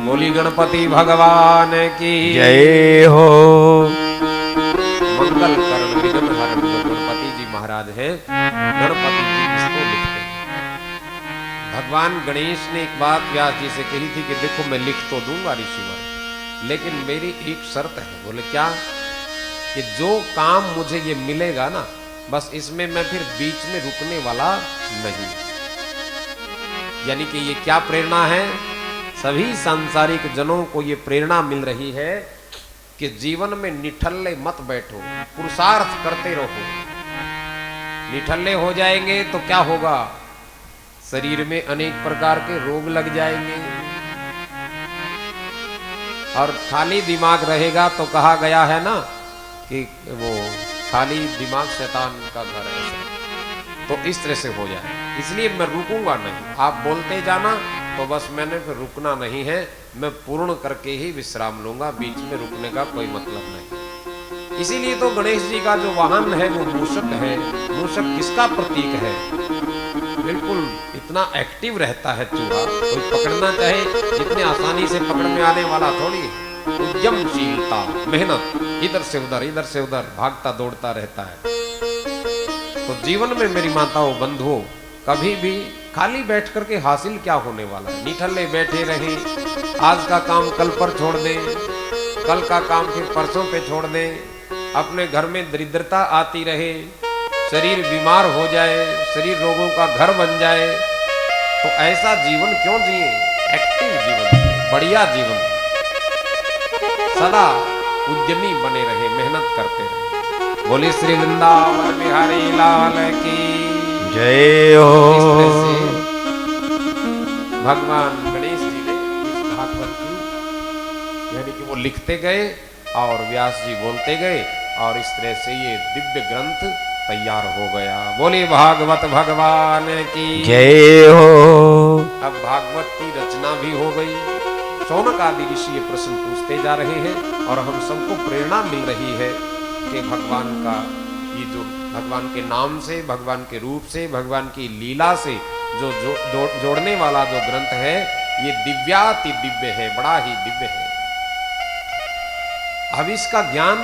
बोली गणपति भगवान की जय हो। मंगल करण विघ्न हरण जो गणपति जी महाराज हैं, गणपति जी इसको लिखते हैं। भगवान गणेश ने एक बात व्यास जी से कही थी कि देखो मैं लिख तो दूंगा ऋषिवर, लेकिन मेरी एक शर्त है। बोले क्या? कि जो काम मुझे ये मिलेगा ना, बस इसमें मैं फिर बीच में रुकने वाला नहीं। यानी कि ये क्या प्रेरणा है? सभी सांसारिक जनों को ये प्रेरणा मिल रही है कि जीवन में निठल्ले मत बैठो, पुरुषार्थ करते रहो। निठल्ले हो जाएंगे तो क्या होगा? शरीर में अनेक प्रकार के रोग लग जाएंगे, और खाली दिमाग रहेगा तो कहा गया है ना कि वो खाली दिमाग शैतान का घर है। तो इस तरह से हो जाए, इसलिए मैं रुकूंगा नहीं। आप बोलते जाना तो बस मैंने फिर रुकना नहीं है, मैं पूर्ण करके ही विश्राम लूंगा, बीच में रुकने का कोई मतलब नहीं। इसीलिए तो गणेश जी का जो वाहन है वो मूषक है। मूषक किसका प्रतीक है? बिल्कुल इतना एक्टिव रहता है चूहा, कोई पकड़ना चाहे इतने आसानी से पकड़ में आने वाला थोड़ी है। उद्यमशीलता, मेहनत, इधर से उधर भागता दौड़ता रहता है। तो जीवन में मेरी माताओं बंधुओं, कभी भी खाली बैठ करके हासिल क्या होने वाला है? निठल्ले बैठे रहे, आज का काम कल पर छोड़ दें, कल का काम फिर परसों पे छोड़ दें, अपने घर में दरिद्रता आती रहे, शरीर बीमार हो जाए, शरीर रोगों का घर बन जाए, तो ऐसा जीवन क्यों जिए? एक्टिव जीवन, बढ़िया जीवन, सदा उद्यमी बने रहे, मेहनत करते रहे। बोली श्री वृंदावन बिहारी लाल की जय हो। भगवान गणेश जी ने इस भागवत की, यानी कि वो लिखते गए और व्यास जी बोलते गए, और इस तरह से ये दिव्य ग्रंथ तैयार हो गया। बोली भागवत भगवान की जय हो। अब भागवत की रचना भी हो गई। शौनक आदि ऋषि ये प्रश्न पूछते जा रहे हैं, और हम सबको प्रेरणा मिल रही है कि भगवान का ये जो भगवान के नाम से, भगवान के रूप से, भगवान की लीला से जो जोड़ने वाला जो ग्रंथ है, ये दिव्याति दिव्य है, बड़ा ही दिव्य है। अब इसका ज्ञान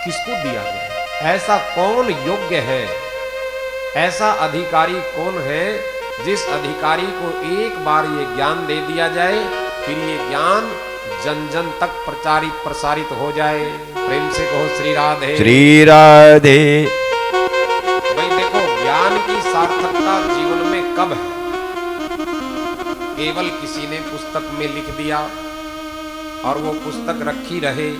किसको दिया गया? ऐसा कौन योग्य है, ऐसा अधिकारी कौन है जिस अधिकारी को एक बार ये ज्ञान दे दिया जाए, फिर ये ज्ञान जन जन तक प्रचारित प्रसारित हो जाए? प्रेम से कहो श्री राधे। श्री राधे। भाई देखो, ज्ञान की सार्थकता जीवन में कब है? केवल किसी ने पुस्तक में लिख दिया और वो पुस्तक रखी रहे,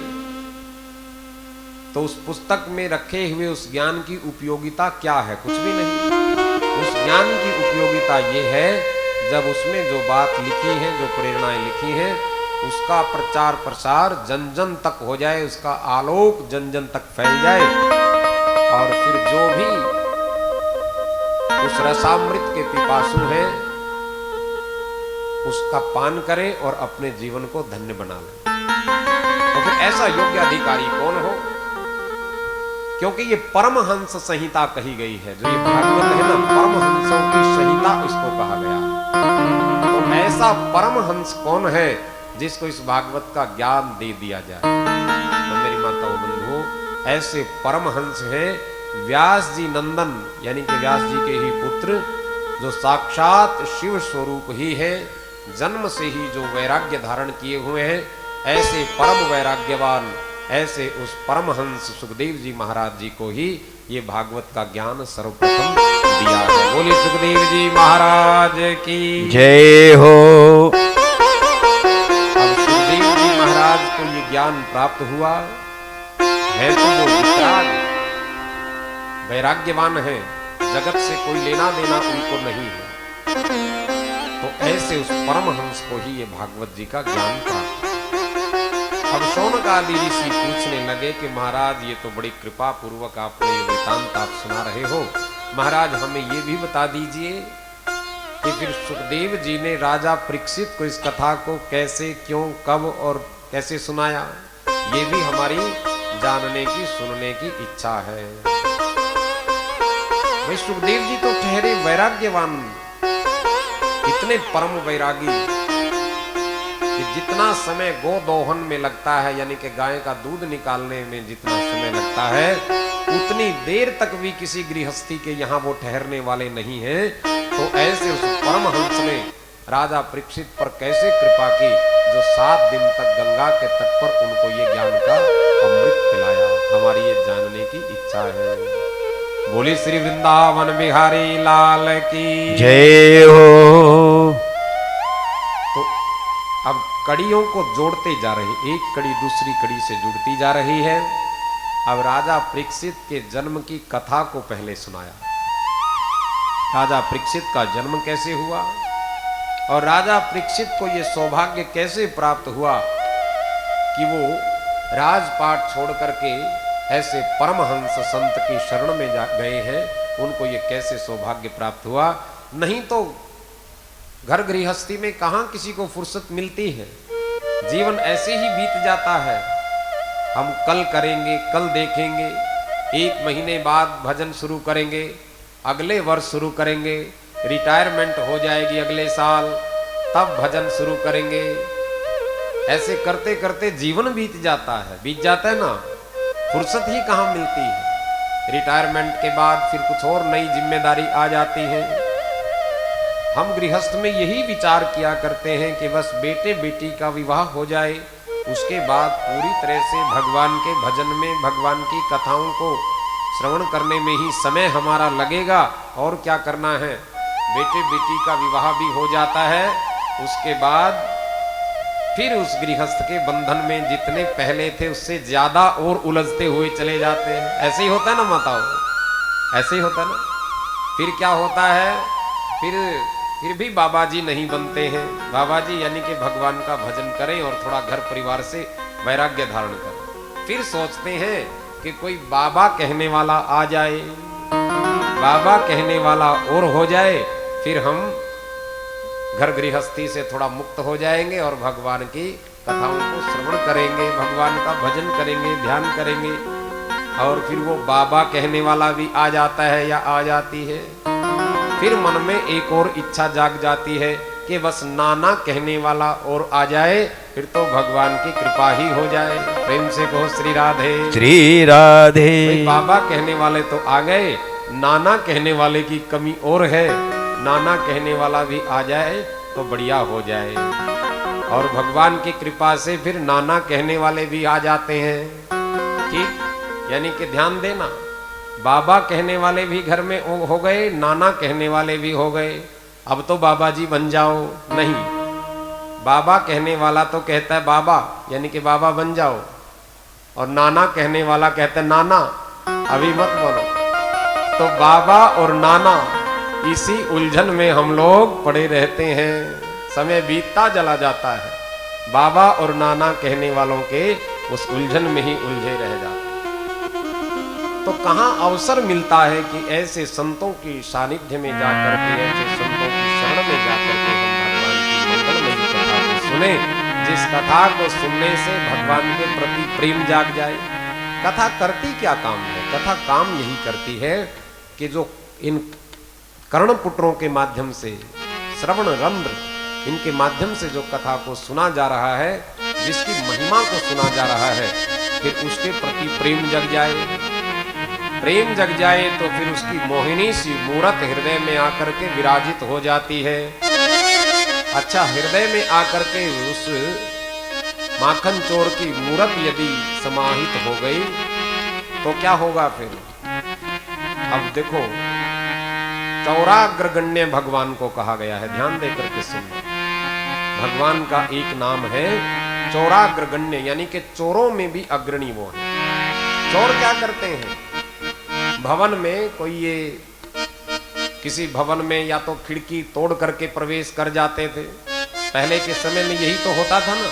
तो उस पुस्तक में रखे हुए उस ज्ञान की उपयोगिता क्या है? कुछ भी नहीं। उस ज्ञान की उपयोगिता ये है जब उसमें जो बात लिखी है, जो प्रेरणाएं लिखी हैं, उसका प्रचार प्रसार जन जन तक हो जाए, उसका आलोक जन जन तक फैल जाए, और फिर जो भी उस रसामृत के पिपासु हैं उसका पान करें और अपने जीवन को धन्य बना लें। तो फिर ऐसा योग्य अधिकारी कौन हो? क्योंकि ये परमहंस संहिता कही गई है, जो ये भागवत है ना, परमहंसों की संहिता इसको कहा गया। तो ऐसा परमहंस कौन है जिसको इस भागवत का ज्ञान दे दिया जाए? तो मेरी माताओं बंधुओं, ऐसे परमहंस हैं व्यास जी नंदन, यानी कि व्यास जी के ही पुत्र, जो साक्षात शिव स्वरूप ही है, जन्म से ही जो वैराग्य धारण किए हुए हैं, ऐसे परम वैराग्यवान, ऐसे उस परमहंस सुखदेव जी महाराज जी को ही ये भागवत का ज्ञान सर्वप्रथम दिया है। बोलिए सुखदेव जी महाराज की जय हो। को ये ज्ञान प्राप्त हुआ है, तो वो विकराल वैराग्यवान है, जगत से कोई लेना देना उनको नहीं है। तो ऐसे उस परमहंस को ही ये भागवत जी का ज्ञान प्राप्त। अब शौनक आदि ऋषि पूछने लगे कि महाराज ये तो बड़ी कृपा पूर्वक आपने ये वृतांत आप सुना रहे हो, महाराज हमें ये भी बता दीजिए कि फिर सुखदेव जी ने राजा परीक्षित को इस कथा को कैसे, क्यों, कब और कैसे सुनाया? ये भी हमारी जानने की, सुनने की इच्छा है। भाई सुखदेव जी तो ठहरे वैराग्यवान, इतने परम वैरागी, कि जितना समय गोदोहन में लगता है, यानी कि गाय का दूध निकालने में जितना समय लगता है, उतनी देर तक भी किसी गृहस्थी के यहाँ वो ठहरने वाले नहीं हैं। तो ऐसे उस परमहंस ने राजा परीक्षित पर कैसे कृपा की, जो 7 दिन तक गंगा के तट पर उनको ये ज्ञान का अमृत पिलाया। हमारी ये जानने की इच्छा है। बोली श्री वृंदावन बिहारी लाल की जय हो। तो अब कड़ियों को जोड़ते जा रहे, एक कड़ी दूसरी कड़ी से जुड़ती जा रही है। अब राजा परीक्षित के जन्म की कथा को पहले सुनाया। राजा परीक्षित का जन्म कैसे हुआ और राजा परीक्षित को यह सौभाग्य कैसे प्राप्त हुआ कि वो राजपाट छोड़ करके ऐसे परमहंस संत की शरण में जा गए हैं, उनको ये कैसे सौभाग्य प्राप्त हुआ। नहीं तो घर गृहस्थी में कहां किसी को फुर्सत मिलती है, जीवन ऐसे ही बीत जाता है। हम कल करेंगे, कल देखेंगे, 1 महीने बाद भजन शुरू करेंगे, अगले वर्ष शुरू करेंगे, रिटायरमेंट हो जाएगी अगले साल, तब भजन शुरू करेंगे। ऐसे करते करते जीवन बीत जाता है ना, फुर्सत ही कहां मिलती है। रिटायरमेंट के बाद फिर कुछ और नई जिम्मेदारी आ जाती है। हम गृहस्थ में यही विचार किया करते हैं कि बस बेटे बेटी का विवाह हो जाए, उसके बाद पूरी तरह से भगवान के भजन में, भगवान की कथाओं को श्रवण करने में ही समय हमारा लगेगा। और क्या करना है, बेटे बेटी का विवाह भी हो जाता है, उसके बाद फिर उस गृहस्थ के बंधन में जितने पहले थे उससे ज्यादा और उलझते हुए चले जाते हैं। ऐसे ही होता है ना माताओं, ऐसे ही होता है ना। फिर क्या होता है, फिर भी बाबा जी नहीं बनते हैं। बाबा जी यानी कि भगवान का भजन करें और थोड़ा घर परिवार से वैराग्य धारण करें। फिर सोचते हैं कि कोई बाबा कहने वाला आ जाए, बाबा कहने वाला और हो जाए, फिर हम घर गृहस्थी से थोड़ा मुक्त हो जाएंगे और भगवान की कथाओं को श्रवण करेंगे, भगवान का भजन करेंगे, ध्यान करेंगे। और फिर वो बाबा कहने वाला भी आ जाता है या आ जाती है। फिर मन में एक और इच्छा जाग जाती है कि बस नाना कहने वाला और आ जाए, फिर तो भगवान की कृपा ही हो जाए। प्रेम से कहो श्री राधे श्री राधे। बाबा कहने वाले तो आ गए, नाना कहने वाले की कमी और है। नाना कहने वाला भी आ जाए तो बढ़िया हो जाए। और भगवान की कृपा से फिर नाना कहने वाले भी आ जाते हैं। ठीक, यानी कि ध्यान देना, बाबा कहने वाले भी घर में हो गए, नाना कहने वाले भी हो गए। अब तो बाबा जी बन जाओ, नहीं, बाबा कहने वाला तो कहता है बाबा यानी कि बाबा बन जाओ, और नाना कहने वाला कहता है नाना अभी मत बनो। तो बाबा और नाना इसी उलझन में हम लोग पड़े रहते हैं, समय बीतता चला जाता है। बाबा और नाना कहने वालों के उस उलझन में ही उलझे रह जाते। तो कहां अवसर मिलता है कि ऐसे संतों की सानिध्य में जाकर के, ऐसे संतों की शरण में जाकर के हम भगवान की मंगलमयी कथा को सुने, जिस कथा को सुनने से भगवान के प्रति प्रेम जाग जाए। कथा करती क्या काम है? कथा काम यही करती है कि जो इन कर्णपुत्रों के माध्यम से, श्रवण रंध्र इनके माध्यम से जो कथा को सुना जा रहा है, जिसकी महिमा को सुना जा रहा है, फिर उसके प्रति प्रेम जग जाए। प्रेम जग जाए तो फिर उसकी मोहिनी सी मूरत हृदय में आकर के विराजित हो जाती है। अच्छा, हृदय में आकर के उस माखन चोर की मूरत यदि समाहित हो गई तो क्या होगा फिर? अब देखो, चौराग्रगण्य भगवान को कहा गया है, ध्यान देकर के सुनना। भगवान का एक नाम है चौराग्रगण्य, यानी कि चोरों में भी अग्रणी वो है। चोर क्या करते हैं? भवन में कोई ये किसी भवन में या तो खिड़की तोड़ करके प्रवेश कर जाते थे। पहले के समय में यही तो होता था ना,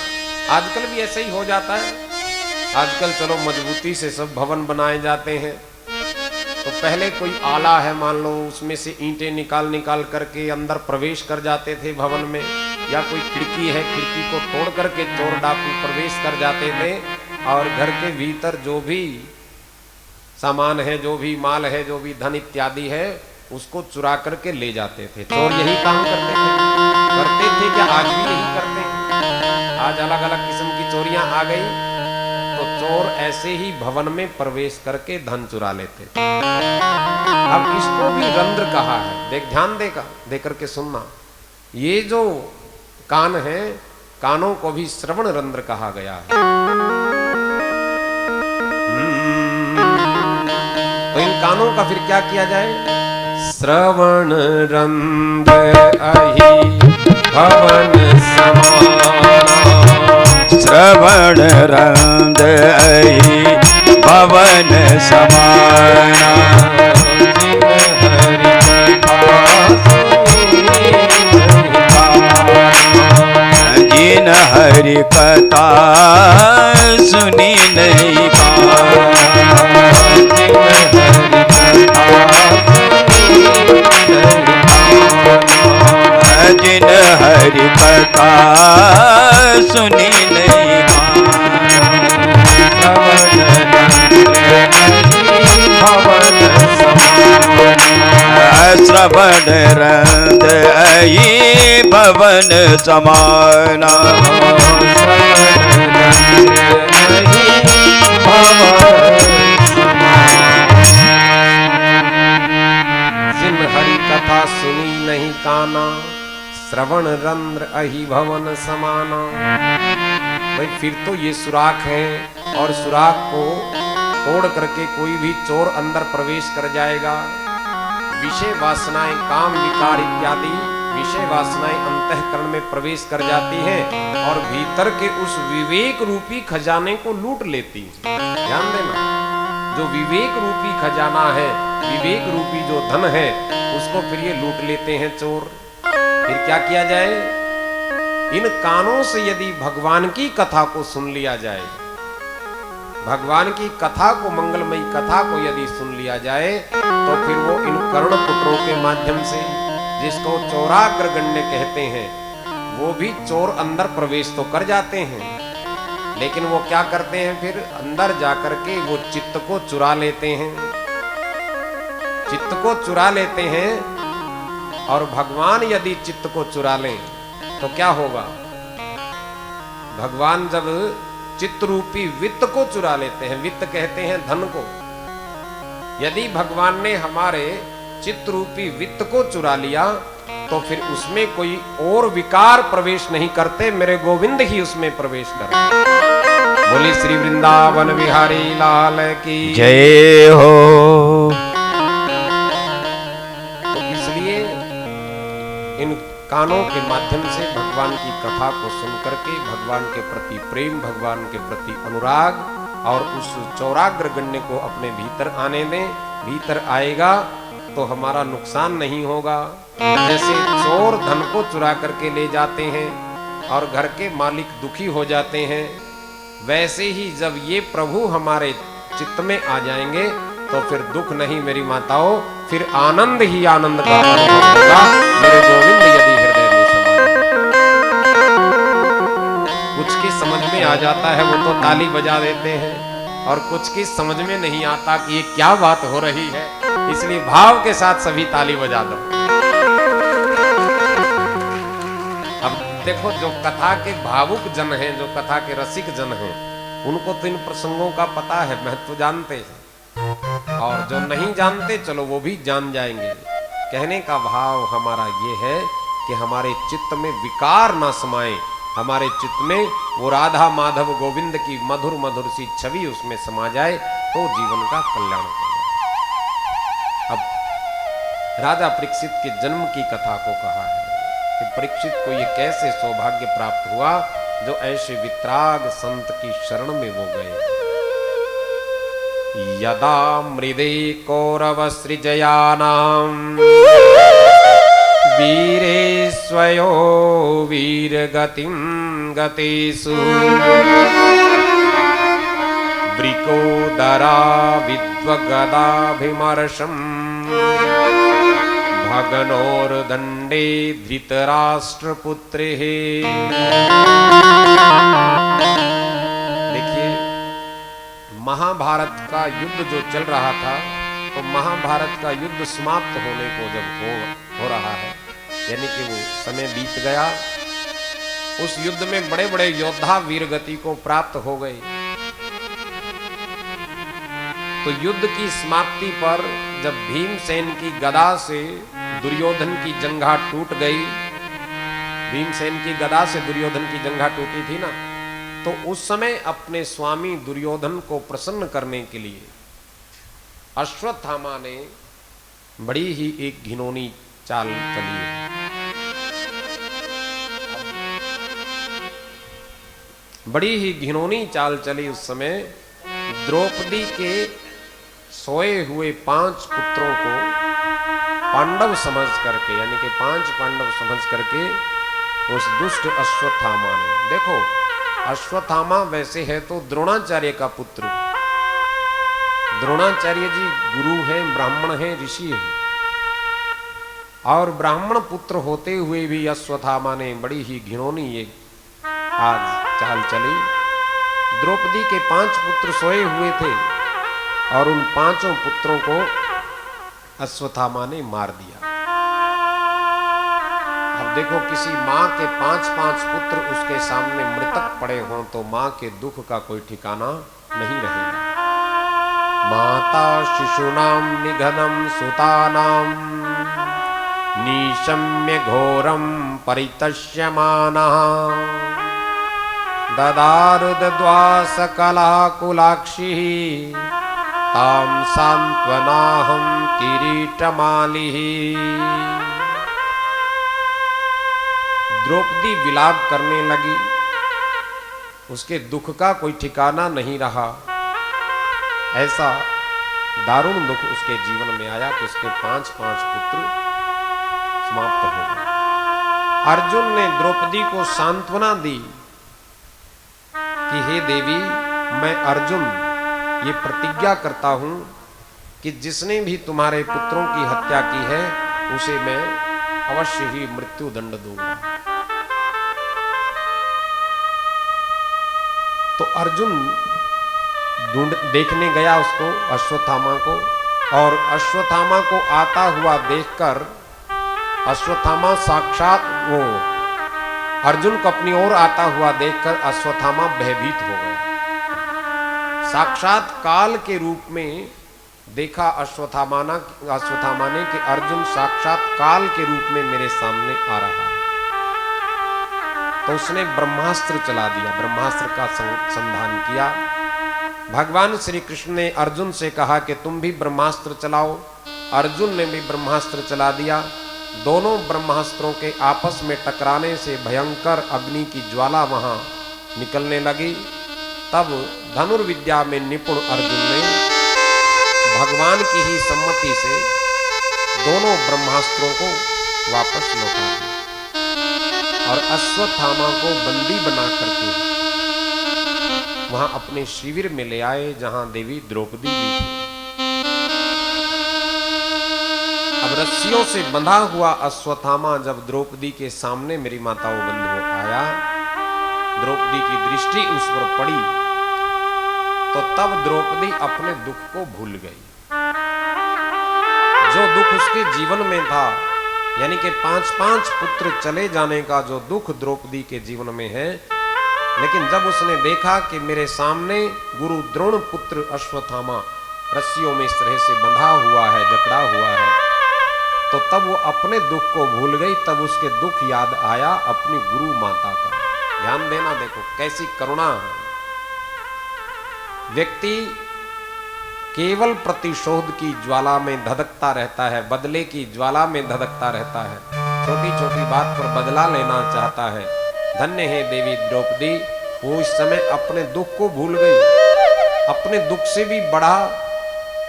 आजकल भी ऐसे ही हो जाता है। आजकल चलो मजबूती से सब भवन बनाए जाते हैं। तो पहले कोई आला है मान लो, उसमें से ईंटें निकाल करके अंदर प्रवेश कर जाते थे भवन में, या कोई खिड़की है, खिड़की को तोड़ करके चोर डाकू प्रवेश कर जाते थे और घर के भीतर जो भी सामान है, जो भी माल है, जो भी धन इत्यादि है, उसको चुरा करके ले जाते थे। चोर यही काम करते थे क्या आज भी यही करते हैं? आज अलग अलग किस्म की चोरियां आ गई, तो चोर ऐसे ही भवन में प्रवेश करके धन चुरा लेते थे। अब इसको भी रंध्र कहा है, देख ध्यान दे करके सुनना। ये जो कान है, कानों को भी श्रवण रंध्र कहा गया है। तो इन कानों का फिर क्या किया जाए? श्रवण रंध्र अहि भवन समाना, श्रवण रंध्र अहि भवन समाना, जिन हरि कथा सुनी नहीं जिन हरि कथा सुनी नहीं श्रवण रंध्र अहि भवन समाना, जिन हरि कथा सुनी नहीं काना, श्रवण रंध्र अहि भवन समाना। भाई फिर तो ये सुराख है, और सुराख को तोड़ करके कोई भी चोर अंदर प्रवेश कर जाएगा। विषय वासनाएं, काम विकार इत्यादि विषय वासनाएं अंतःकरण में प्रवेश कर जाती हैं और भीतर के उस विवेक रूपी खजाने को लूट लेती है। ध्यान देना, जो विवेक रूपी खजाना है, विवेक रूपी जो धन है, उसको फिर ये लूट लेते हैं चोर। फिर क्या किया जाए? इन कानों से यदि भगवान की कथा को सुन लिया जाए, भगवान की कथा को, मंगलमयी कथा को यदि सुन लिया जाए, तो फिर वो इन कर्णपुत्रों के माध्यम से, जिसको चौराग्रगण्य कहते हैं, वो भी चोर अंदर प्रवेश तो कर जाते हैं, लेकिन वो क्या करते हैं? फिर अंदर जाकर के वो चित्त को चुरा लेते हैं, चित्त को चुरा लेते हैं। और भगवान यदि चित्त को चुरा लें तो क्या होगा? भगवान जब चित्त रूपी वित्त को चुरा लेते हैं, वित्त कहते हैं धन को, यदि भगवान ने हमारे चित्त रूपी वित्त को चुरा लिया, तो फिर उसमें कोई और विकार प्रवेश नहीं करते, मेरे गोविंद ही उसमें प्रवेश करते। बोली श्री वृंदावन बिहारी लाल की जय हो। तो इसलिए इन कानों के माध्यम से भगवान की कथा को सुन करके भगवान के प्रति प्रेम, भगवान के प्रति अनुराग, और उस चौराग्रगण्य को अपने भीतर आने दें। भीतर आएगा तो हमारा नुकसान नहीं होगा। जैसे चोर धन को चुरा करके ले जाते हैं और घर के मालिक दुखी हो जाते हैं, वैसे ही जब ये प्रभु हमारे चित्त में आ जाएंगे तो फिर दुख नहीं मेरी माताओं, फिर आनंद ही आनंद का अनुभव होगा। मेरे गोविंद यदि हृदय में समा जाए। कुछ की समझ में आ जाता है वो तो ताली बजा देते हैं, और कुछ की समझ में नहीं आता कि ये क्या बात हो रही है, इसलिए भाव के साथ सभी ताली बजा दो। अब देखो, जो कथा के भावुक जन हैं, जो कथा के रसिक जन हैं, उनको तो इन प्रसंगों का पता है, महत्व जानते हैं, और जो नहीं जानते चलो वो भी जान जाएंगे। कहने का भाव हमारा ये है कि हमारे चित्त में विकार ना समाए, हमारे चित्त में वो राधा माधव गोविंद की मधुर मधुर सी छवि उसमें समा जाए, तो जीवन का कल्याण हो जाए। अब राजा परीक्षित के जन्म की कथा को कहा है कि परीक्षित को ये कैसे सौभाग्य प्राप्त हुआ जो ऐसे वित्राग संत की शरण में वो गए। यदा मृदे कौरव सृजयानां वीरे स्वयो वीरगतिं गतेषु वृकोदरा विद्वगदाभिमर्शम् भगनोर्दण्डे धृतराष्ट्रपुत्रेः। देखिए, महाभारत का युद्ध जो चल रहा था, तो महाभारत का युद्ध समाप्त होने को जब हो रहा है, यानी कि वो समय बीत गया, उस युद्ध में बड़े बड़े योद्धा वीर गति को प्राप्त हो गए। तो युद्ध की समाप्ति पर जब भीमसेन की गदा से दुर्योधन की जंघा टूट गई, भीमसेन की गदा से दुर्योधन की जंघा टूटी थी ना, तो उस समय अपने स्वामी दुर्योधन को प्रसन्न करने के लिए अश्वत्थामा ने बड़ी ही एक घिनौनी चाल चली है। बड़ी ही घिनौनी चाल चली उस समय। द्रौपदी के सोए हुए 5 पुत्रों को पांडव समझ करके, यानी कि 5 पांडव समझ करके उस दुष्ट अश्वत्थामा ने, देखो अश्वत्थामा वैसे है तो द्रोणाचार्य का पुत्र, द्रोणाचार्य जी गुरु हैं, ब्राह्मण हैं, ऋषि हैं, और ब्राह्मण पुत्र होते हुए भी अश्वत्थामा ने बड़ी ही घिनौनी ये आज चाल चली। द्रौपदी के 5 पुत्र सोए हुए थे और उन 5 पुत्रों को अश्वत्थामा ने मार दिया। अब देखो किसी माँ के 5-5 पुत्र उसके सामने मृतक पड़े हों तो माँ के दुख का कोई ठिकाना नहीं रहेगा। माता शिशूनाम निघनम सुतानाम निशम्य घोरम परितश्यमानः ददारुद्वास कलाकुलाक्षी ताम सांत्वनाहं किरीटमालिः। द्रौपदी विलाप करने लगी, उसके दुख का कोई ठिकाना नहीं रहा। ऐसा दारुण दुख उसके जीवन में आया कि उसके 5-5 पुत्र समाप्त हो गए। अर्जुन ने द्रौपदी को सांत्वना दी कि हे देवी, मैं अर्जुन ये प्रतिज्ञा करता हूं कि जिसने भी तुम्हारे पुत्रों की हत्या की है उसे मैं अवश्य ही मृत्यु दंड दूंगा। तो अर्जुन देखने गया उसको, अश्वत्थामा को, और अश्वत्थामा को आता हुआ देखकर अश्वत्थामा साक्षात वो अर्जुन को अपनी ओर आता हुआ देखकर अश्वत्थामा भयभीत हो गया। साक्षात काल के रूप में देखा अश्वत्थामा ने कि अर्जुन साक्षात काल के रूप में मेरे सामने आ रहा है। तो उसने ब्रह्मास्त्र चला दिया, ब्रह्मास्त्र का संधान किया। भगवान श्री कृष्ण ने अर्जुन से कहा कि तुम भी ब्रह्मास्त्र चलाओ। अर्जुन ने भी ब्रह्मास्त्र चला दिया। दोनों ब्रह्मास्त्रों के आपस में टकराने से भयंकर अग्नि की ज्वाला वहां निकलने लगी। तब धनुर्विद्या में निपुण अर्जुन ने भगवान की ही सम्मति से दोनों ब्रह्मास्त्रों को वापस लौटा दिया और अश्वत्थामा को बंदी बना करके वहां अपने शिविर में ले आए जहां देवी द्रौपदी भी थी। अब रस्सियों से बंधा हुआ अश्वत्थामा जब द्रौपदी के सामने मेरी माताओं बंधु आया, द्रौपदी की दृष्टि उस पर पड़ी तो तब द्रौपदी अपने दुख को भूल गई। जो दुख उसके जीवन में था, यानी कि 5-5 पुत्र चले जाने का जो दुख द्रौपदी के जीवन में है, लेकिन जब उसने देखा कि मेरे सामने गुरु द्रोण पुत्र अश्वत्थामा रस्सियों में इस तरह से बंधा हुआ है, जकड़ा हुआ है, तो तब वो अपने दुख को भूल गई। तब उसके दुख याद आया अपनी गुरु माता का। ध्यान देना, देखो कैसी करुणा है। व्यक्ति केवल प्रतिशोध की ज्वाला में धधकता रहता है, बदले की ज्वाला में धधकता रहता है, छोटी छोटी बात पर बदला लेना चाहता है। धन्य है देवी द्रौपदी, वो इस समय अपने दुख को भूल गई। अपने दुख से भी बढ़ा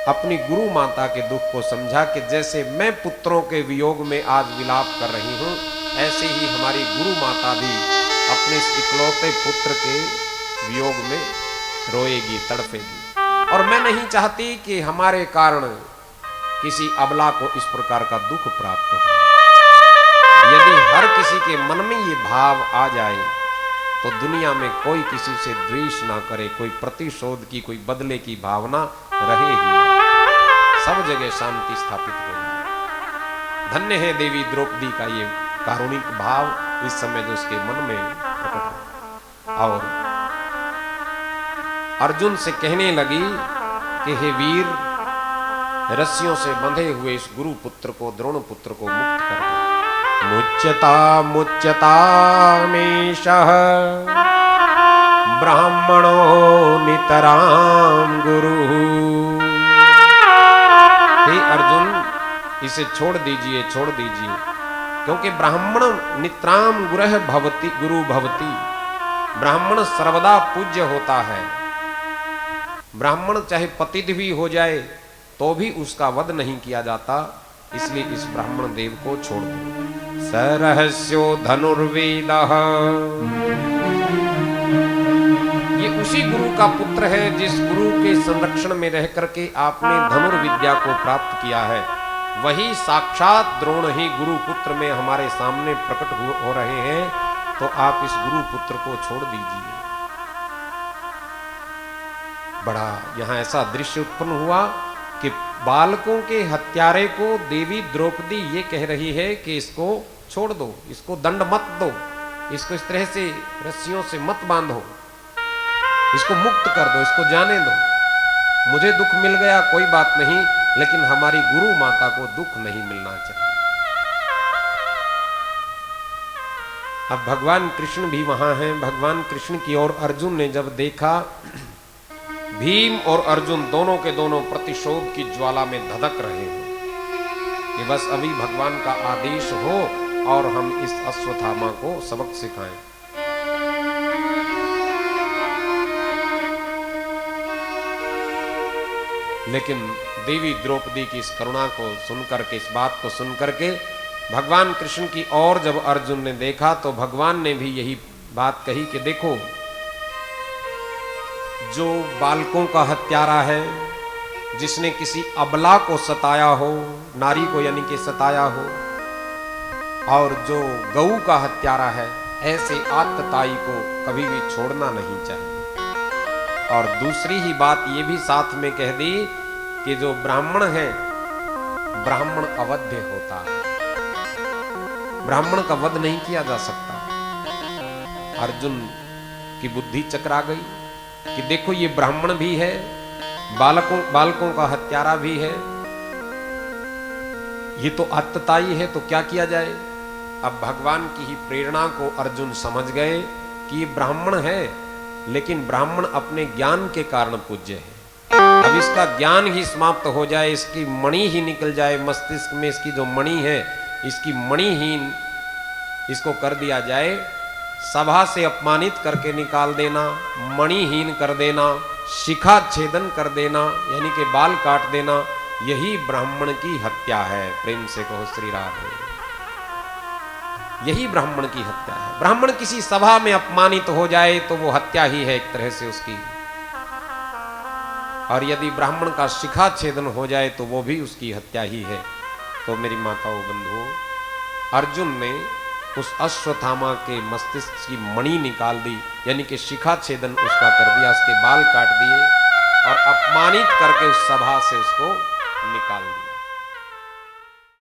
अपनी गुरु माता के दुख को समझा कि जैसे मैं पुत्रों के वियोग में आज विलाप कर रही हूं, ऐसे ही हमारी गुरु माता भी अपने इकलौते पुत्र के वियोग में रोएगी, तड़पेगी। और मैं नहीं चाहती कि हमारे कारण किसी अबला को इस प्रकार का दुख प्राप्त हो। यदि हर किसी के मन में ये भाव आ जाए तो दुनिया में कोई किसी से द्वेष ना करे, कोई प्रतिशोध की, कोई बदले की भावना रहे ही ना, सब जगह शांति स्थापित हो जाए। धन्य है देवी द्रौपदी का ये कारुणिक भाव इस समय जो उसके मन में और अर्जुन से कहने लगी कि हे वीर, रस्सियों से बंधे हुए इस गुरु पुत्र को, द्रोण पुत्र को मुक्त कर दो। मुच्यता मुच्यता मेषः ब्राह्मणो नितराम गुरु। हे अर्जुन, इसे छोड़ दीजिए, छोड़ दीजिए, क्योंकि ब्राह्मण नित्राम गुरह भवति गुरु भवति। ब्राह्मण सर्वदा पूज्य होता है। ब्राह्मण चाहे पतित भी हो जाए तो भी उसका वध नहीं किया जाता, इसलिए इस ब्राह्मण देव को छोड़ दो। सरहस्यो धनुर्वेदः, ये उसी गुरु का पुत्र है जिस गुरु के संरक्षण में रह करके आपने धनुर्विद्या को प्राप्त किया है। वही साक्षात द्रोण ही गुरु पुत्र में हमारे सामने प्रकट हो रहे हैं, तो आप इस गुरु पुत्र को छोड़ दीजिए। बड़ा यहां ऐसा दृश्य उत्पन्न हुआ कि बालकों के हत्यारे को देवी द्रौपदी ये कह रही है कि इसको छोड़ दो, इसको दंड मत दो, इसको इस तरह से रस्सियों से मत बांधो, इसको मुक्त कर दो, इसको जाने दो। मुझे दुख मिल गया कोई बात नहीं, लेकिन हमारी गुरु माता को दुख नहीं मिलना चाहिए। अब भगवान कृष्ण भी वहां हैं। भगवान कृष्ण की ओर अर्जुन ने जब देखा, भीम और अर्जुन दोनों के दोनों प्रतिशोध की ज्वाला में धधक रहे हैं कि बस अभी भगवान का आदेश हो और हम इस अश्वत्थामा को सबक सिखाएं। लेकिन देवी द्रौपदी की इस करुणा को सुनकर के, इस बात को सुनकर के भगवान कृष्ण की ओर जब अर्जुन ने देखा तो भगवान ने भी यही बात कही कि देखो, जो बालकों का हत्यारा है, जिसने किसी अबला को सताया हो, नारी को यानी कि सताया हो, और जो गऊ का हत्यारा है, ऐसे आत्मताई को कभी भी छोड़ना नहीं चाहिए। और दूसरी ही बात ये भी साथ में कह दी कि जो ब्राह्मण है, ब्राह्मण अवध्य होता है, ब्राह्मण का वध नहीं किया जा सकता। अर्जुन की बुद्धि चकरा गई कि देखो, ये ब्राह्मण भी है, बालकों का हत्यारा भी है, ये तो आत्मताई है, तो क्या किया जाए। अब भगवान की ही प्रेरणा को अर्जुन समझ गए कि ये ब्राह्मण है, लेकिन ब्राह्मण अपने ज्ञान के कारण पूज्य है। अब इसका ज्ञान ही समाप्त हो जाए, इसकी मणि ही निकल जाए, मस्तिष्क में इसकी जो मणि है, इसकी मणिहीन इसको कर दिया जाए, सभा से अपमानित करके निकाल देना, मणिहीन कर देना, शिखा छेदन कर देना, यानी कि बाल काट देना, यही ब्राह्मण की हत्या है। प्रेम से कहो श्री राधे। यही ब्राह्मण की हत्या है। ब्राह्मण किसी सभा में अपमानित हो जाए तो वो हत्या ही है एक तरह से उसकी, और यदि ब्राह्मण का शिखा छेदन हो जाए तो वो भी उसकी हत्या ही है। तो मेरी माताओं बंधुओं, अर्जुन ने उस अश्वत्थामा के मस्तिष्क की मणि निकाल दी, यानी कि शिखा छेदन उसका कर दिया, उसके बाल काट दिए और अपमानित करके उस सभा से उसको निकाल दिया।